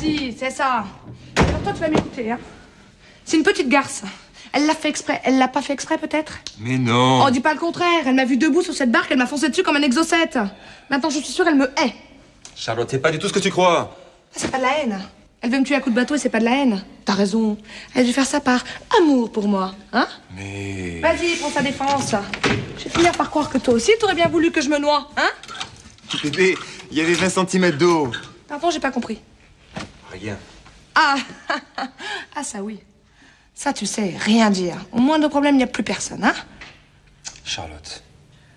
Vas-y, c'est ça. Alors toi, tu vas m'écouter, hein. C'est une petite garce. Elle l'a fait exprès. Elle l'a pas fait exprès, peut-être? Mais non. Oh, dis pas le contraire. Elle m'a vu debout sur cette barque, elle m'a foncé dessus comme un exocète. Maintenant, je suis sûre, elle me hait. Charlotte, c'est pas du tout ce que tu crois. C'est pas de la haine. Elle veut me tuer à coups de bateau et c'est pas de la haine. T'as raison. Elle a dû faire ça par amour pour moi, hein? Mais... Vas-y, prends sa défense. Je vais finir par croire que toi aussi, t'aurais bien voulu que je me noie, hein? Bébé, il y avait 20 cm d'eau. Pardon, j'ai pas compris. Rien. Ah, ah ça oui. Ça, tu sais, rien dire. Au moins, nos problèmes, il n'y a plus personne, hein? Charlotte.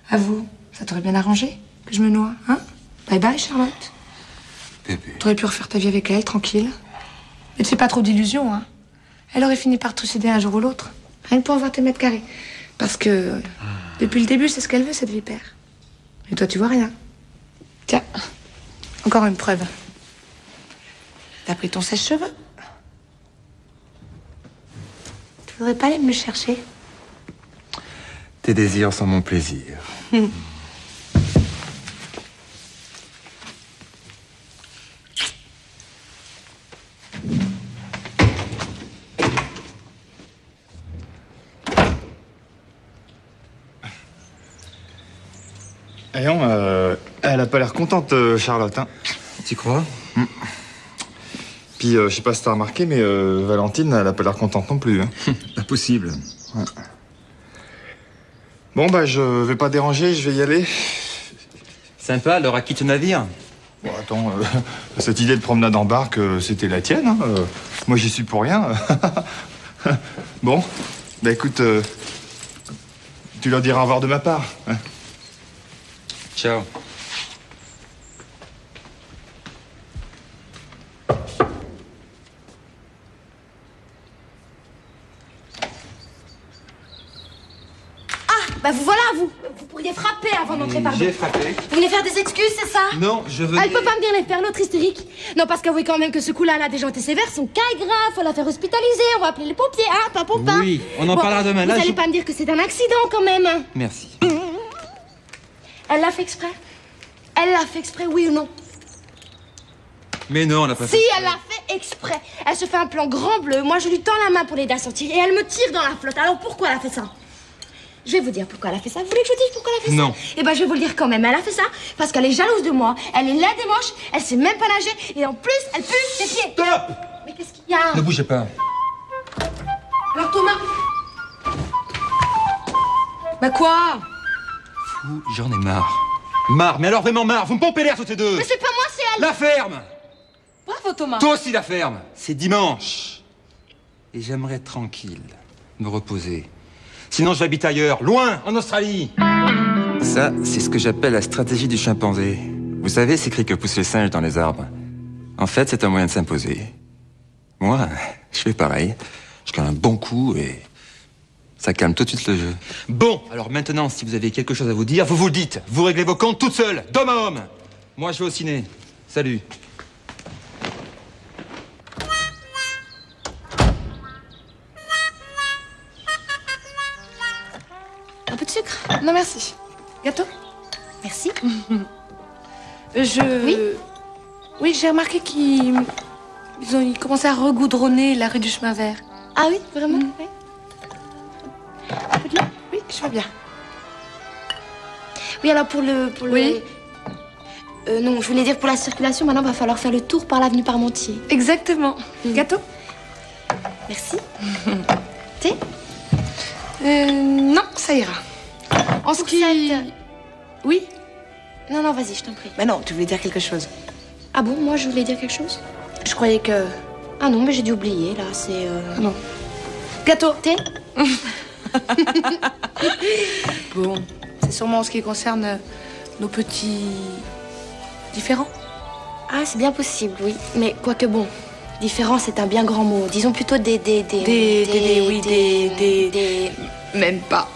Avoue, ça t'aurait bien arrangé que je me noie, hein? Bye bye, Charlotte. Bébé. T'aurais pu refaire ta vie avec elle, tranquille. Mais tu fais pas trop d'illusions, hein? Elle aurait fini par te trucider un jour ou l'autre. Rien que pour avoir tes mètres carrés. Parce que, depuis le début, c'est ce qu'elle veut, cette vipère. Et toi, tu vois rien. Tiens, encore une preuve. T'as pris ton sèche-cheveux. Tu voudrais pas aller me le chercher? Tes désirs sont mon plaisir. Voyons, elle a pas l'air contente, Charlotte, hein. Tu crois? Puis, je sais pas si t'as remarqué, mais Valentine, elle a pas l'air contente non plus, hein. Impossible. Ouais. Bon, bah, je vais pas déranger, je vais y aller. Sympa, elle aura quitté le navire. Bon, attends, cette idée de promenade en barque, c'était la tienne, hein. Moi, j'y suis pour rien. Bon, bah, écoute, tu leur diras au revoir de ma part, hein. Ciao. Bah vous voilà, vous pourriez frapper avant d'entrer, pardon. J'ai frappé. Vous voulez faire des excuses, c'est ça? Non, je veux... Elle peut pas me dire les faire, l'autre hystérique. Non, parce qu'avouez quand même que ce coup-là, elle a déjà été sévère, son cas est grave, faut la faire hospitaliser, on va appeler les pompiers, hein, pas pompa. Oui, on en parlera demain. Là, Vous allez pas me dire que c'est un accident, quand même. Merci. Elle l'a fait exprès? Elle l'a fait exprès, oui ou non? Mais non, on l'a pas Si, fait. elle l'a fait exprès. Elle se fait un plan grand bleu, moi je lui tends la main pour l'aider à sortir, et elle me tire dans la flotte. Alors pourquoi elle a fait ça? Je vais vous dire pourquoi elle a fait ça. Vous voulez que je vous dise pourquoi elle a fait Non. ça? Eh ben, je vais vous le dire quand même. Elle a fait ça parce qu'elle est jalouse de moi. Elle est laide et moche. Elle sait même pas nager. Et en plus, elle pue ses pieds. Stop! Mais qu'est-ce qu'il y a? Ne bougez pas. Alors, Thomas? Bah quoi? Fou, j'en ai marre. Marre, mais alors vraiment marre. Vous me pompez l'air toutes les deux. Mais c'est pas moi, c'est elle. La ferme! Bravo, Thomas. Toi aussi, la ferme. C'est dimanche. Et j'aimerais être tranquille, me reposer. Sinon, je vais habiter ailleurs, loin, en Australie. Ça, c'est ce que j'appelle la stratégie du chimpanzé. Vous savez, ces cris que poussent les singes dans les arbres. En fait, c'est un moyen de s'imposer. Moi, je fais pareil. Je gagne un bon coup et ça calme tout de suite le jeu. Bon, alors maintenant, si vous avez quelque chose à vous dire, vous le dites. Vous réglez vos comptes toute seule, d'homme à homme. Moi, je vais au ciné. Salut. Un peu de sucre? Non, merci. Gâteau? Merci. Oui? Oui, j'ai remarqué qu'ils ils commençaient à regoudronner la rue du Chemin Vert. Ah oui, vraiment? Oui. Un peu de lait? Oui, je vais bien. Oui, alors pour le... Oui. Non, je voulais dire pour la circulation, maintenant, va falloir faire le tour par l'avenue Parmentier. Exactement. Gâteau? Merci. Thé? Non, ça ira. En ce qui... Oui? Non, non, vas-y, je t'en prie. Mais non, tu voulais dire quelque chose. Ah bon, moi, je voulais dire quelque chose? Je croyais que... Ah non, mais j'ai dû oublier, là, c'est... Ah non. Gâteau? Thé? Bon, c'est sûrement en ce qui concerne nos petits... différents. Ah, c'est bien possible, oui. Mais quoique bon, différent, c'est un bien grand mot. Disons plutôt des... Même pas.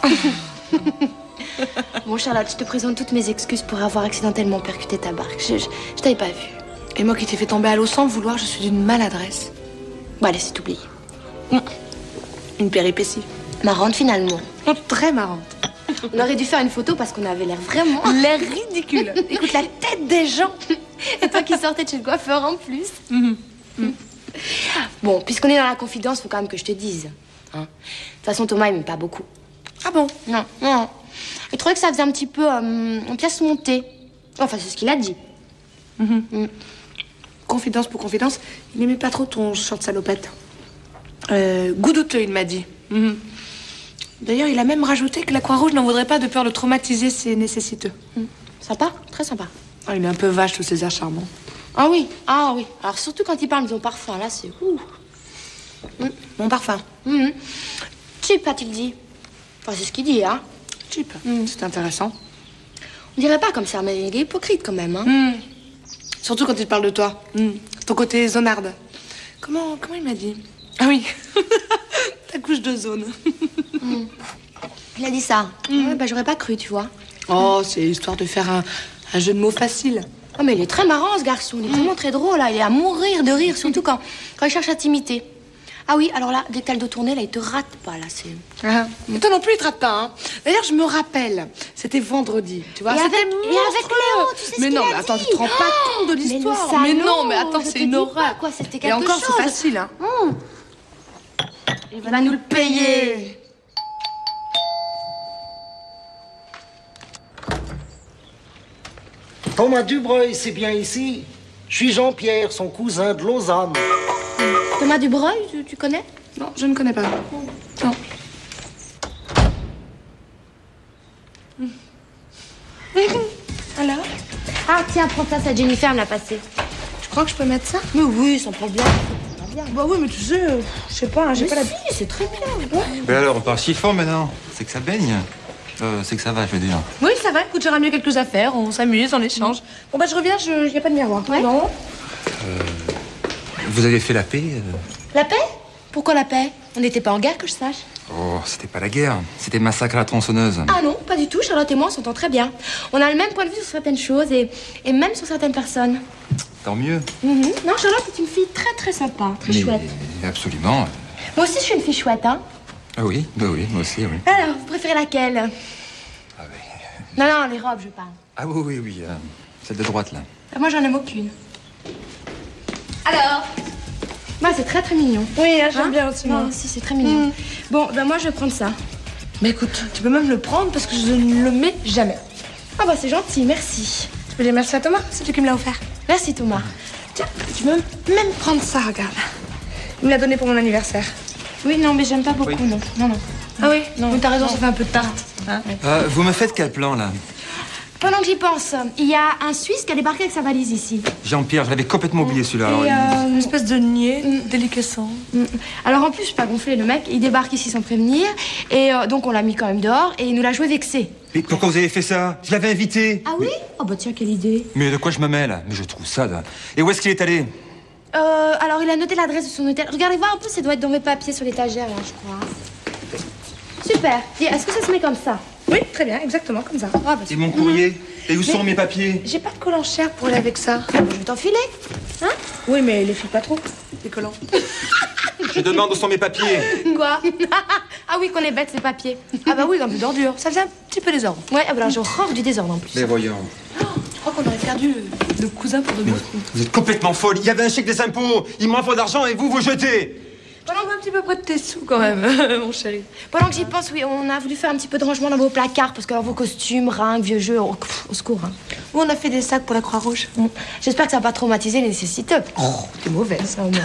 Bon, Charlotte, je te présente toutes mes excuses pour avoir accidentellement percuté ta barque. Je t'avais pas vu. Et moi qui t'ai fait tomber à l'eau sans le vouloir, je suis d'une maladresse. Bon, allez, c'est oublié. Une péripétie. Marrante, finalement. Très marrante. On aurait dû faire une photo parce qu'on avait l'air vraiment... L'air ridicule. Écoute, la tête des gens. Et toi qui sortais de chez le coiffeur en plus. Bon, puisqu'on est dans la confidence, faut quand même que je te dise. Hein. De toute façon, Thomas, il m'aime pas beaucoup. Ah bon? Non, non. Il trouvait que ça faisait un petit peu en pièce montée. Enfin, c'est ce qu'il a dit. Confidence pour confidence, il n'aimait pas trop ton short salopette. Goût douteux, il m'a dit. D'ailleurs, il a même rajouté que la Croix-Rouge n'en voudrait pas de peur de traumatiser ses nécessiteux. Sympa, très sympa. Ah, il est un peu vache, tous ces airs charmants. Ah oui, ah oui. Alors surtout quand il parle de son parfum, là, c'est... Mon parfum. Cheap, a-t-il dit. Enfin, c'est ce qu'il dit, hein. Cheap. C'est intéressant. On dirait pas comme ça, mais il est hypocrite quand même, hein. Surtout quand il parle de toi. Ton côté zonarde. Comment il m'a dit? Ah oui. Ta couche de zone. Il a dit ça. Ouais, bah j'aurais pas cru, tu vois. Oh, c'est histoire de faire un jeu de mots facile. Ah, mais il est très marrant, ce garçon. Il est vraiment très drôle, là. Il est à mourir de rire, surtout quand il cherche à t'imiter. Ah oui, alors là, dès que t'as le dos tourné, là, il te rate pas, là, c'est... Mais toi non plus, il te rate pas, hein. D'ailleurs, je me rappelle, c'était vendredi, tu vois. Et C'était avec Léo, tu sais ce Mais qu'il non, a mais attends, dit. tu te rends pas compte de l'histoire. Mais non, mais attends, je c'est te une dis horreur. pas, quoi, c'était Et quelque encore, chose. c'est facile, hein. Il va nous le payer. Thomas Dubreuil, c'est bien ici. Je suis Jean-Pierre, son cousin de Lausanne. Thomas Dubreuil, tu connais? Non, je ne connais pas. Non. Alors? Ah, tiens, prends ça, Jennifer me l'a passé. Tu crois que je peux mettre ça? Mais oui, sans problème. Bah oui, mais tu sais, je sais pas, j'ai pas la... Si, c'est très bien. Mais alors, on part chiffon maintenant. C'est que ça baigne. C'est que ça va, je veux dire. Oui, ça va, écoute, j'ai ramené quelques affaires, on s'amuse, on échange. Bon, bah je reviens, il n'y a pas de miroir. Ouais. Non. Vous avez fait la paix La paix? Pourquoi la paix? On n'était pas en guerre, que je sache. Oh, c'était pas la guerre. C'était massacre à la tronçonneuse. Ah non, pas du tout. Charlotte et moi, on s'entend très bien. On a le même point de vue sur certaines choses et même sur certaines personnes. Tant mieux. Non, Charlotte est une fille très très sympa, très chouette. Absolument. Moi aussi, je suis une fille chouette, hein. Ah oui, bah oui, moi aussi, oui. Alors, vous préférez laquelle? Ah oui. Non, non, les robes, je parle. Ah oui, oui, celle de droite, là. Moi, j'en aime aucune. Alors? Moi, c'est très très mignon. Oui, j'aime bien aussi, moi. Moi aussi, c'est très mignon. Bon, ben moi, je vais prendre ça. Mais écoute, tu peux même le prendre parce que je ne le mets jamais. Ah bah, c'est gentil, merci. Tu peux dire merci à Thomas, c'est lui qui me l'a offert. Merci, Thomas. Tiens, tu peux même prendre ça, regarde. Il me l'a donné pour mon anniversaire. Oui, non, mais j'aime pas beaucoup, non. Non, non. Ah oui? Non. Mais t'as raison, ça fait un peu de tarte. Hein? Vous me faites quel plan, là? Pendant que j'y pense, il y a un Suisse qui a débarqué avec sa valise ici. Jean-Pierre, je l'avais complètement oublié, celui-là. Et Alors, une espèce de niais déliquescent. Alors en plus, je suis pas gonflée, le mec, il débarque ici sans prévenir. Et donc on l'a mis quand même dehors et il nous l'a joué vexé. Mais pourquoi vous avez fait ça? Je l'avais invité. Ah oui? Oh bah tiens, quelle idée. Mais de quoi je me mêle? Mais je trouve ça... Et où est-ce qu'il est allé? Alors il a noté l'adresse de son hôtel. Regardez voir un peu, ça doit être dans mes papiers sur l'étagère, là, je crois. Super. Dis, est-ce que ça se met comme ça? Oui, très bien, exactement comme ça. Ah bah Et mon courrier? Et où sont mes papiers? J'ai pas de collant cher pour aller avec ça. je vais t'enfiler. Hein? Oui, mais les file pas trop, les collants. Je demande où sont mes papiers. Quoi? Ah oui, qu'on est bête, ces papiers. Ah bah oui, un peu d'ordure. Ça faisait un petit peu désordre. Ouais, ah bah alors j'ai horreur du désordre en plus. Mais voyons. Je crois qu'on aurait perdu le cousin pour de bon. Vous êtes complètement folle. Il y avait un chèque des impôts. Il m'envoie d'argent et vous jetez. On va un petit peu près de tes sous quand même, mon chéri. Pendant que j'y pense, oui, on a voulu faire un petit peu de rangement dans vos placards parce que alors, vos costumes, ringues, vieux jeux, au secours. Hein. Où on a fait des sacs pour la Croix-Rouge. J'espère que ça va pas traumatiser les nécessiteux. Oh, t'es mauvaise, ça, au moins.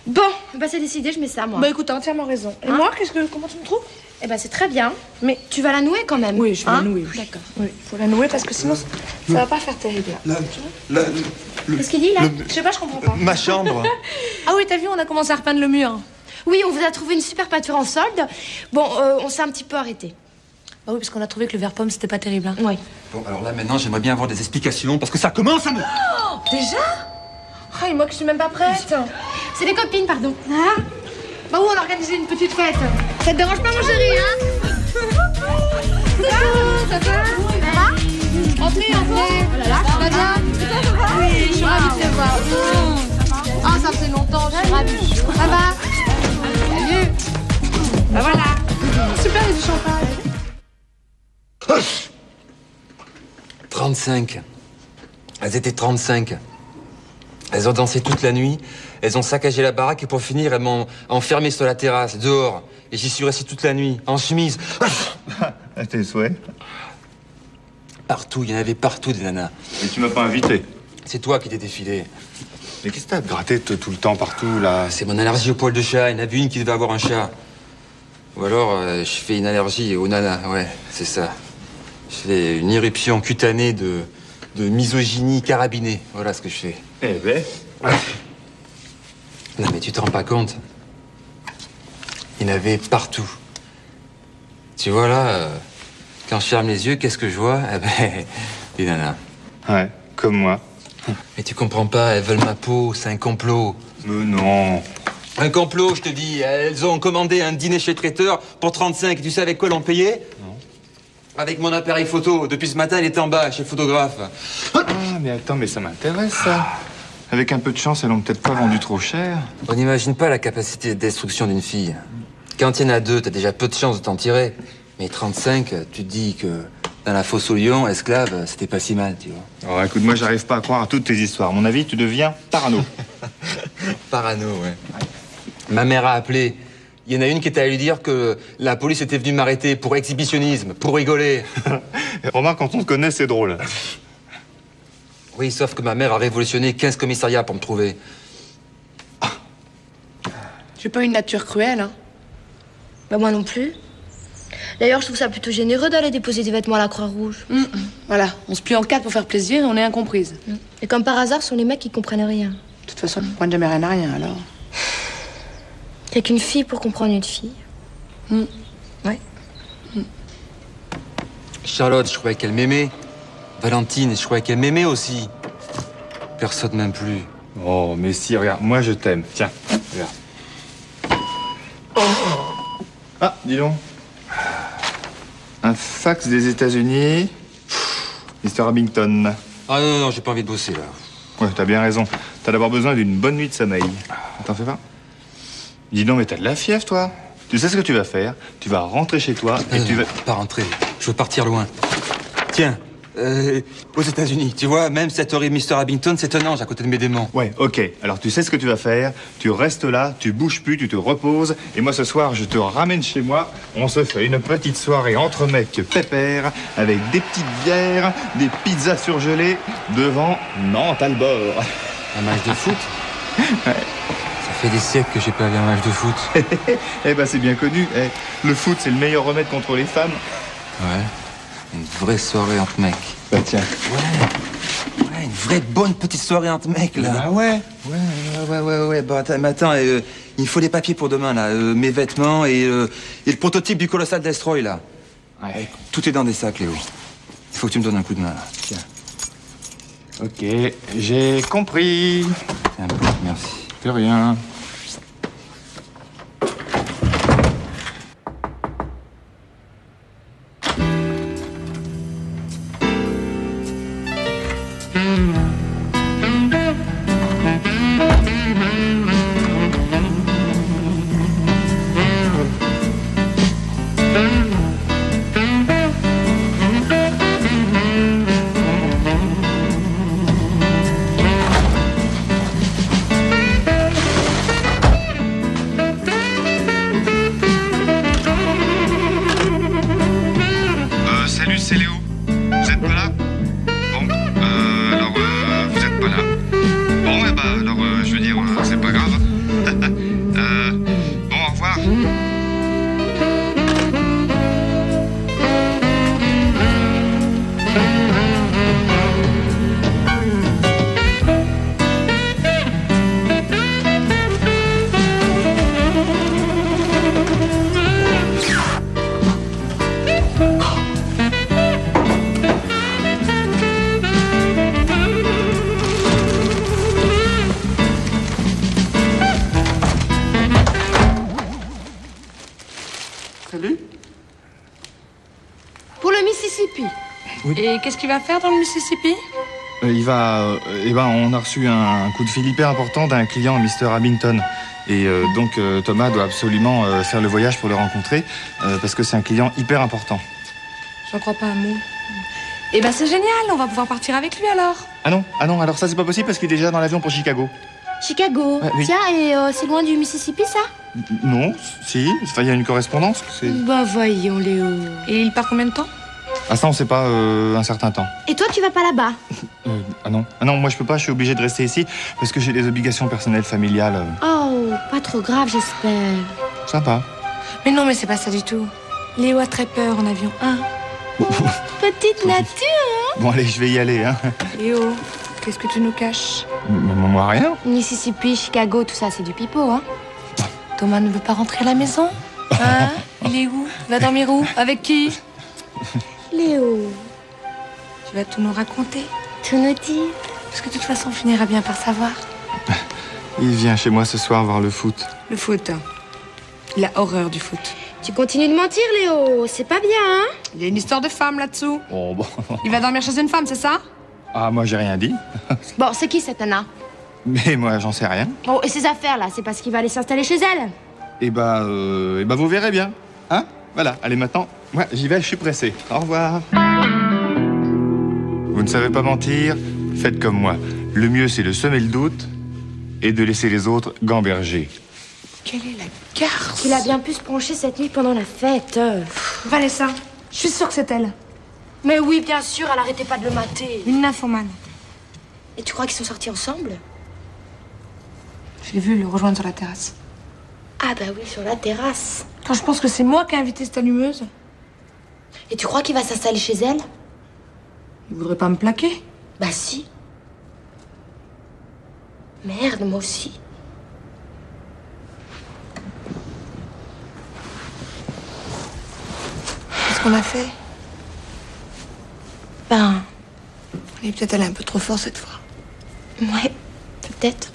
Bon, bah c'est décidé, je mets ça, moi. Bah écoute, t'as entièrement raison. Et moi, comment tu me trouves? Eh ben c'est très bien, mais tu vas la nouer quand même. Oui, je vais la nouer, oui. D'accord. Oui, faut la nouer parce que sinon, ça va pas faire terrible. Qu'est-ce qu'il dit, là? Je sais pas, je comprends pas. Ma chambre. Ah oui, t'as vu, on a commencé à repeindre le mur. Oui, on vous a trouvé une super peinture en solde. Bon, on s'est un petit peu arrêté. Ah oui, parce qu'on a trouvé que le verre pomme, c'était pas terrible. Hein. Oui. Bon, alors là, maintenant, j'aimerais bien avoir des explications parce que ça commence à me... Oh, déjà? Ah, et moi que je suis même pas prête. C'est des copines, pardon. Ah? Bah oui, on a organisé une petite fête. Ça te dérange pas, mon chéri, hein? Ça va? Entrez. Oh là là, ça va bien? Oui, je suis ravie de te voir. Ah, ça faisait longtemps, je suis ravie. Ça va? Salut. Bah voilà. Super, il y a du champagne. 35. Elles étaient 35. Elles ont dansé toute la nuit, elles ont saccagé la baraque et pour finir, elles m'ont enfermé sur la terrasse, dehors. Et j'y suis resté toute la nuit, en chemise. À tes souhaits. Partout, il y en avait partout des nanas. Et tu m'as pas invité. C'est toi qui t'es défilé. Mais qu'est-ce que t'as gratté tout le temps partout, là? C'est mon allergie au poil de chat. Il y en a vu une qui devait avoir un chat. Ou alors, je fais une allergie aux nanas. Ouais, c'est ça. Je fais une éruption cutanée de misogynie carabinée. Voilà ce que je fais. Eh ben... Non, mais tu te rends pas compte. Il y en avait partout. Tu vois, là, quand je ferme les yeux, qu'est-ce que je vois? Eh ben, des nanas. Ouais, comme moi. Mais tu comprends pas, elles veulent ma peau, c'est un complot. Mais non. Un complot, je te dis. Elles ont commandé un dîner chez traiteur pour 35. Tu sais avec quoi l'ont payé? Non. Avec mon appareil photo. Depuis ce matin, elle est en bas, chez le photographe. Ah, mais attends, mais ça m'intéresse, ça. Avec un peu de chance, elles l'ont peut-être pas vendu trop cher. On n'imagine pas la capacité de destruction d'une fille. Quand il y en a deux, t'as déjà peu de chances de t'en tirer. Mais 35, tu te dis que dans la fosse au lion, esclave, c'était pas si mal, tu vois. Alors écoute, moi j'arrive pas à croire à toutes tes histoires. À mon avis, tu deviens parano. Parano, ouais. Ma mère a appelé. Il y en a une qui était allée lui dire que la police était venue m'arrêter pour exhibitionnisme, pour rigoler. Remarque, quand on te connaît, c'est drôle. Oui, sauf que ma mère a révolutionné 15 commissariats pour me trouver. J'ai pas une nature cruelle, hein. Bah moi non plus. D'ailleurs, je trouve ça plutôt généreux d'aller déposer des vêtements à la Croix-Rouge. Voilà, on se plie en quatre pour faire plaisir et on est incomprises. Et comme par hasard, ce sont les mecs qui comprennent rien. De toute façon, ils comprennent jamais rien à rien, alors. Y'a qu'une fille pour comprendre une fille. Ouais. Charlotte, je croyais qu'elle m'aimait. Valentine, je croyais qu'elle m'aimait aussi. Personne m'aime plus. Oh, mais si, regarde, moi je t'aime. Tiens, regarde. Ah, dis donc. Un fax des États-Unis. Mr. Abington. Ah non, non, j'ai pas envie de bosser, là. Ouais, t'as bien raison. T'as d'abord besoin d'une bonne nuit de sommeil. T'en fais pas? Dis donc, mais t'as de la fièvre, toi. Tu sais ce que tu vas faire? Tu vas rentrer chez toi et tu vas... Pas rentrer. Je veux partir loin. Tiens, aux États-Unis, tu vois, même cet horrible Mr. Abington, c'est un ange à côté de mes démons. Ouais, ok. Alors tu sais ce que tu vas faire. Tu restes là, tu bouges plus, tu te reposes. Et moi ce soir, je te ramène chez moi. On se fait une petite soirée entre mecs pépères, avec des petites bières, des pizzas surgelées, devant Nantes-Albor. Un match de foot? Ouais. Ça fait des siècles que j'ai pas vu un match de foot. Eh ben c'est bien connu. Eh, le foot, c'est le meilleur remède contre les femmes. Ouais. Une vraie soirée entre mecs. Bah tiens. Ouais, une vraie bonne petite soirée entre mecs, là. Bah ouais. Ouais. Bah attends, il me faut les papiers pour demain, là. Mes vêtements et le prototype du Colossal Destroy, là. Ouais. Tout est dans des sacs, Léo. Il faut que tu me donnes un coup de main, là. Tiens. Ok, j'ai compris. Tiens, merci. De rien. Salut, c'est Léo. Vous êtes pas là? Bon, alors, vous êtes pas là. Bon, alors, je veux dire, c'est pas grave. Bon, au revoir. Salut. Pour le Mississippi. Et qu'est-ce qu'il va faire dans le Mississippi? On a reçu un coup de fil hyper important d'un client, Mr. Abington. Et donc Thomas doit absolument faire le voyage pour le rencontrer parce que c'est un client hyper important. J'en crois pas un mot. Eh ben c'est génial, on va pouvoir partir avec lui alors. Ah non, alors ça c'est pas possible parce qu'il est déjà dans l'avion pour Chicago. Chicago. Ouais, oui. Tiens, et c'est loin du Mississippi, ça? Non, si, enfin, il y a une correspondance. Bah voyons, Léo. Et il part combien de temps? Ah ça on sait pas, un certain temps. Et toi, tu vas pas là-bas? Ah non, moi je peux pas, je suis obligé de rester ici parce que j'ai des obligations personnelles familiales. Oh, pas trop grave, j'espère. Sympa. Mais non, mais c'est pas ça du tout. Léo a très peur en avion. Hein? Petite nature. Bon allez, je vais y aller, hein. Léo, qu'est-ce que tu nous caches? Moi rien. Mississippi, Chicago, tout ça, c'est du pipeau, hein? Thomas ne veut pas rentrer à la maison? Hein? Il est où? Il va dormir où? Avec qui? Léo, Tu vas tout nous raconter? tout nous dire. Parce que de toute façon, on finira bien par savoir. Il vient chez moi ce soir voir le foot. Le foot. Il a horreur du foot. Tu continues de mentir, Léo. C'est pas bien, hein? Il y a une histoire de femme là-dessous. Oh bon. Il va dormir chez une femme, c'est ça? Ah moi j'ai rien dit. Bon, c'est qui cette Anna? Mais moi j'en sais rien. Bon, et ses affaires, là, c'est parce qu'il va aller s'installer chez elle? Et bah vous verrez bien. Hein? Voilà, allez maintenant, moi j'y vais, je suis pressé. Au revoir. Vous ne savez pas mentir? Faites comme moi. Le mieux c'est de semer le doute et de laisser les autres gamberger. Quelle est la garce? Il a bien pu se pencher cette nuit pendant la fête. Vanessa, je suis sûre que c'est elle. Mais oui, bien sûr, elle arrêtait pas de le mater. Une nymphomane. Et tu crois qu'ils sont sortis ensemble? J'ai vu le rejoindre sur la terrasse. Ah bah oui, sur la terrasse. Quand je pense que c'est moi qui ai invité cette allumeuse. Et tu crois qu'il va s'installer chez elle? Il voudrait pas me plaquer? Bah si. Merde, moi aussi. Qu'est-ce qu'on a fait? Ben, On est peut-être allé un peu trop fort cette fois. ouais, peut-être.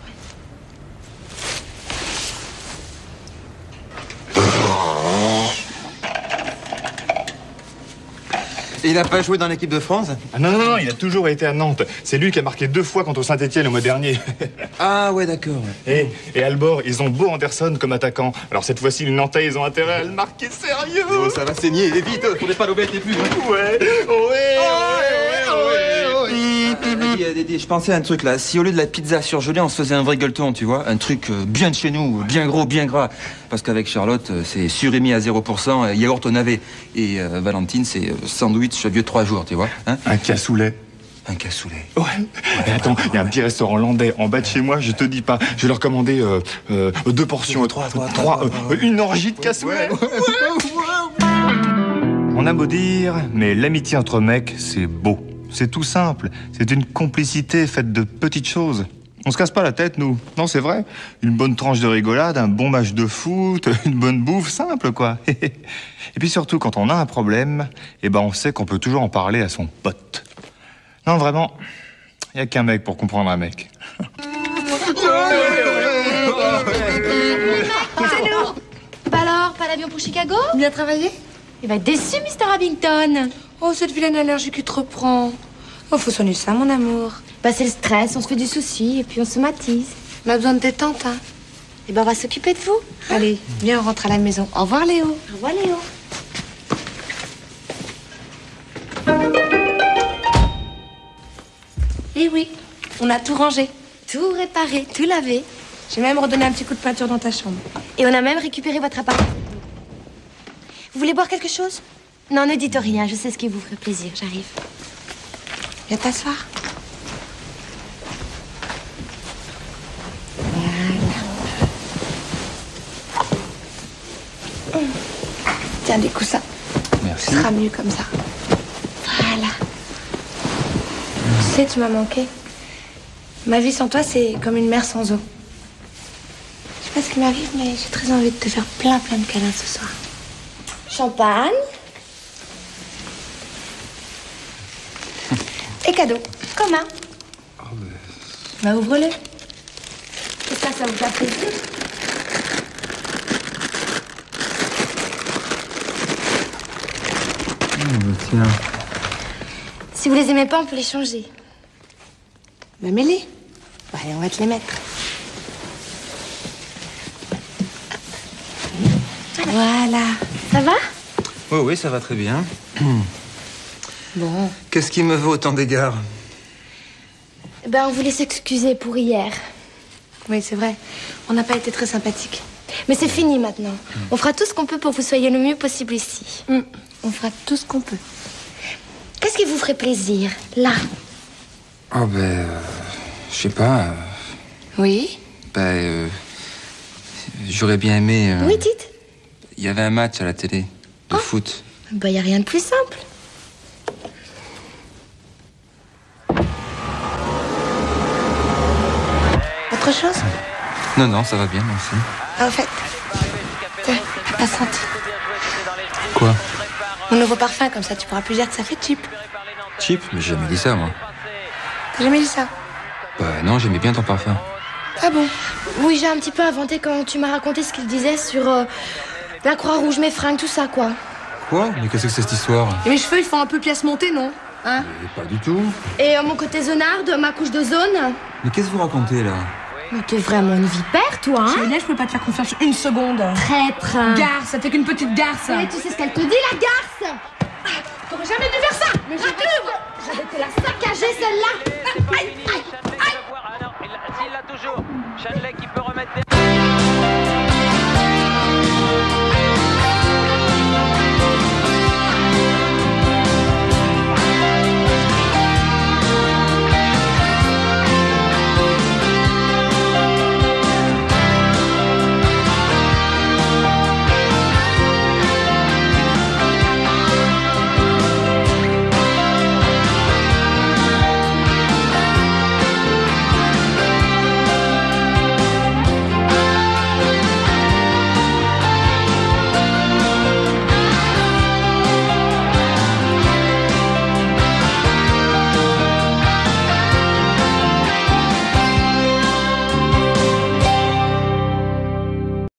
Et il n'a pas joué dans l'équipe de France? Ah non, il a toujours été à Nantes. C'est lui qui a marqué 2 fois contre Saint-Etienne au mois dernier. Ah ouais, d'accord. Et Albor, ils ont Beau Anderson comme attaquant. Alors cette fois-ci, les Nantais, ils ont intérêt à le marquer sérieux. Oh, ça va saigner, et vite, tournez pas l'obète et plus. Ouais. Dédé, je pensais à un truc là. Si au lieu de la pizza surgelée, on se faisait un vrai gueuleton, tu vois, un truc bien de chez nous, bien gros, bien gras. Parce qu'avec Charlotte, c'est surémis à 0%, yaourt au navet. Et Valentine, c'est sandwich vieux de 3 jours, tu vois. Hein? Un cassoulet. Un cassoulet. Ouais. Et attends, il y a un petit restaurant landais en bas de chez moi, je te dis pas. Je vais leur commander 2 portions, 3, une orgie de cassoulet. On a beau dire, mais l'amitié entre mecs, c'est beau. C'est tout simple. C'est une complicité faite de petites choses. On se casse pas la tête, nous. Non, c'est vrai. Une bonne tranche de rigolade, un bon match de foot, une bonne bouffe, simple, quoi. Et puis surtout, quand on a un problème, eh ben, on sait qu'on peut toujours en parler à son pote. Non, vraiment, il y a qu'un mec pour comprendre un mec. Bah alors, pas d'avion pour Chicago? Bien travaillé? Il va être déçu, Mr. Abington. Oh, cette vilaine allergie qui te reprend. Oh, faut soigner ça, mon amour. Bah c'est le stress, on se fait du souci et puis on se matise. On a besoin de détente, hein. Et ben on va s'occuper de vous. Allez, viens, on rentre à la maison. Au revoir, Léo. Au revoir, Léo. Eh oui, on a tout rangé. Tout réparé, tout lavé. J'ai même redonné un petit coup de peinture dans ta chambre. Et on a même récupéré votre appareil. Vous voulez boire quelque chose? Non, ne dites rien, je sais ce qui vous ferait plaisir, j'arrive. Viens t'asseoir. Voilà. Tiens, des coussins. Merci. Ce sera mieux comme ça. Voilà. Tu sais, tu m'as manqué. Ma vie sans toi, c'est comme une mer sans eau. Je sais pas ce qui m'arrive, mais j'ai très envie de te faire plein de câlins ce soir. Champagne. Et cadeau. Commun. Bah, ouvre-le. Et ça vous fait plaisir? Tiens. Si vous les aimez pas, on peut les changer. Bah, mets-les. Bah, allez, on va te les mettre. Voilà. Ça va? Oui, ça va très bien. Bon. Qu'est-ce qui me vaut autant d'égards? Ben, on voulait s'excuser pour hier. Oui, c'est vrai. On n'a pas été très sympathiques. Mais c'est fini maintenant. On fera tout ce qu'on peut pour que vous soyez le mieux possible ici. On fera tout ce qu'on peut. Qu'est-ce qui vous ferait plaisir, là? Oh, ben... je sais pas... Oui? J'aurais bien aimé... Oui, dites. Il y avait un match à la télé, de foot. Ben, y a rien de plus simple. Autre chose? Non, ça va bien, merci. En fait... Tiens, la sente. Quoi? Mon nouveau parfum, comme ça tu pourras plus dire que ça fait cheap. Cheap? Mais j'ai jamais dit ça, moi. T'as jamais dit ça? Bah non, j'aimais bien ton parfum. Ah bon? Oui, j'ai un petit peu inventé quand tu m'as raconté ce qu'il disait sur la Croix-Rouge, mes fringues, tout ça, quoi. Quoi? Mais qu'est-ce que c'est cette histoire? Et mes cheveux, ils font un peu pièce montée, non? Hein? Pas du tout. Et mon côté zonarde, ma couche d'ozone. Mais qu'est-ce que vous racontez, là? Mais t'es vraiment une vipère, toi, hein? Là, je peux pas te faire confiance une seconde. Traître. Garce, ça fait qu'une petite garce. Et tu sais ce qu'elle te dit, la garce? T'aurais jamais dû faire ça. Mais j'avais te la saccager, celle-là. Aïe, aïe, aïe. S'il l'a toujours, Chadley qui peut remettre des...